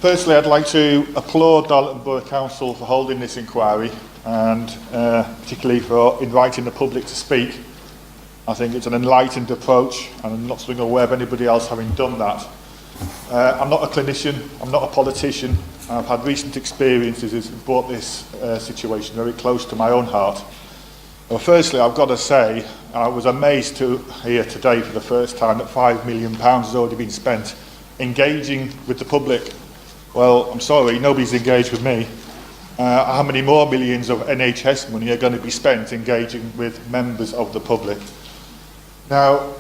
Firstly, I'd like to applaud Darlington Borough Council for holding this inquiry and particularly for inviting the public to speak. I think it's an enlightened approach, and I'm not something aware of anybody else having done that. I'm not a clinician, I'm not a politician. I've had recent experiences that brought this situation very close to my own heart. Well, firstly, I've got to say, I was amazed to hear today for the first time that £5 million has already been spent engaging with the public. Well, I'm sorry, nobody's engaged with me. How many more millions of NHS money are going to be spent engaging with members of the public? Now,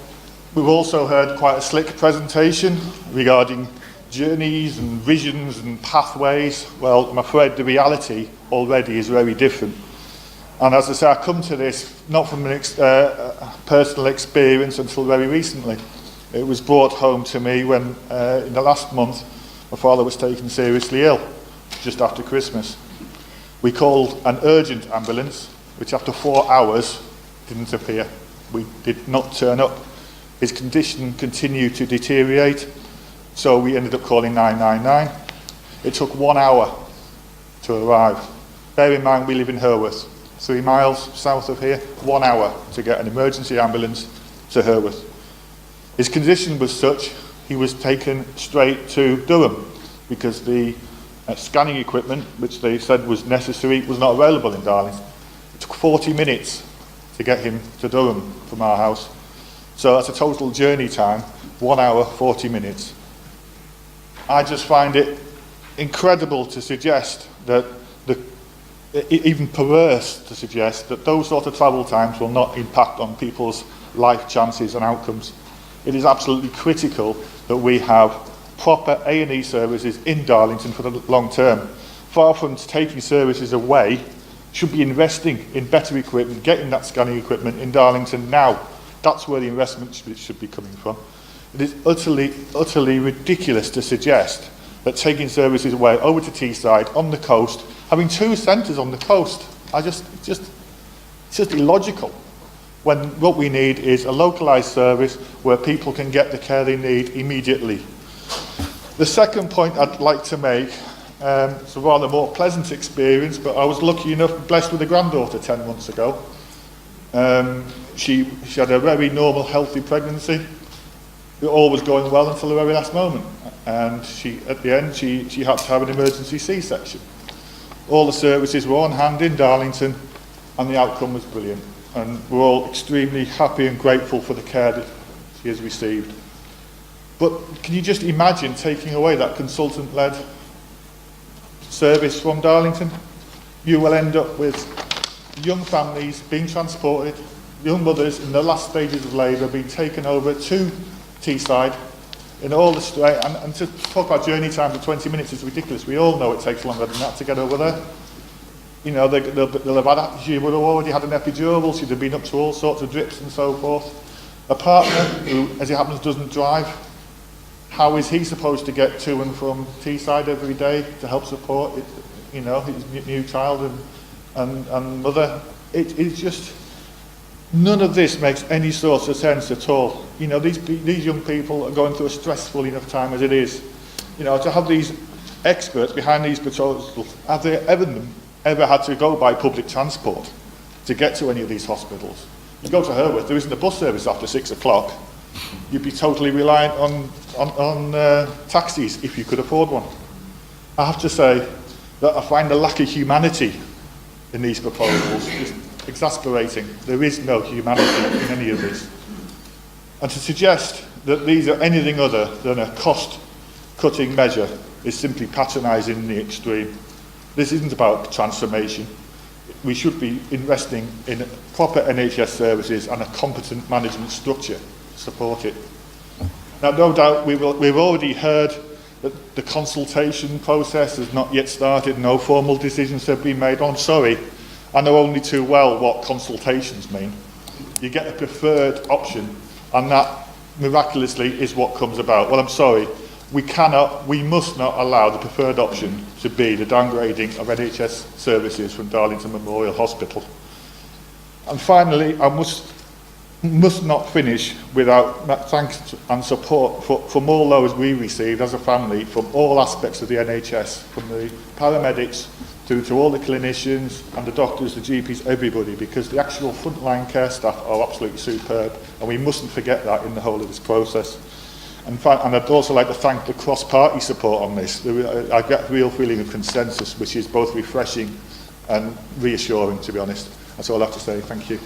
we've also heard quite a slick presentation regarding journeys and visions and pathways. Well, I'm afraid the reality already is very different. And as I say, I come to this not from an personal experience until very recently. It was brought home to me when, in the last month, my father was taken seriously ill, just after Christmas. We called an urgent ambulance, which after 4 hours didn't appear. We did not turn up. His condition continued to deteriorate, so we ended up calling 999. It took 1 hour to arrive. Bear in mind, we live in Herworth, 3 miles south of here, 1 hour to get an emergency ambulance to Herworth. His condition was such, he was taken straight to Durham because the scanning equipment, which they said was necessary, was not available in Darlington. It took 40 minutes to get him to Durham from our house. So that's a total journey time, 1 hour, 40 minutes. I just find it incredible to suggest that, even perverse to suggest that those sort of travel times will not impact on people's life chances and outcomes. It is absolutely critical that we have proper A&E services in Darlington for the long term. Far from taking services away, should be investing in better equipment, getting that scanning equipment in Darlington now. That's where the investment should be coming from. It is utterly ridiculous to suggest that taking services away over to Teesside, on the coast, having 2 centres on the coast, it's just illogical. When what we need is a localised service where people can get the care they need immediately. The second point I'd like to make, it's a rather more pleasant experience, but I was lucky enough, blessed with a granddaughter 10 months ago. She had a very normal, healthy pregnancy. All was going well until the very last moment. And at the end, she had to have an emergency C-section. All the services were on hand in Darlington, and the outcome was brilliant. And we're all extremely happy and grateful for the care that she has received. But can you just imagine taking away that consultant-led service from Darlington? You will end up with young families being transported, young mothers in the last stages of labour being taken over to Teesside in all the straight, and to talk about journey times of 20 minutes is ridiculous. We all know it takes longer than that to get over there. You know, they'll have had, she would have already had an epidural, she'd have been up to all sorts of drips and so forth. A partner who, as it happens, doesn't drive, how is he supposed to get to and from Teesside every day to help support it, you know, his new child and mother? It's just, none of this makes any sort of sense at all. You know, these young people are going through a stressful enough time as it is. You know, to have these experts behind these proposals, have they ever had to go by public transport to get to any of these hospitals? You go to Herworth, there isn't a bus service after 6 o'clock. You'd be totally reliant on taxis if you could afford one. I have to say that I find the lack of humanity in these proposals just exasperating. There is no humanity in any of this. And to suggest that these are anything other than a cost-cutting measure is simply patronising in the extreme. This isn't about transformation. We should be investing in proper NHS services and a competent management structure to support it. Now, no doubt we've already heard that the consultation process has not yet started, no formal decisions have been made. I'm sorry, I know only too well what consultations mean. You get a preferred option, and that miraculously is what comes about. Well, I'm sorry, we must not allow the preferred option to be the downgrading of NHS services from Darlington Memorial Hospital. And finally, I must must not finish without thanks and support from all those we received as a family from all aspects of the NHS, from the paramedics through to all the clinicians and the doctors, the GPs, everybody, because the actual frontline care staff are absolutely superb, and we mustn't forget that in the whole of this process. And I'd also like to thank the cross-party support on this. I get a real feeling of consensus, which is both refreshing and reassuring, to be honest. That's all I have to say. Thank you.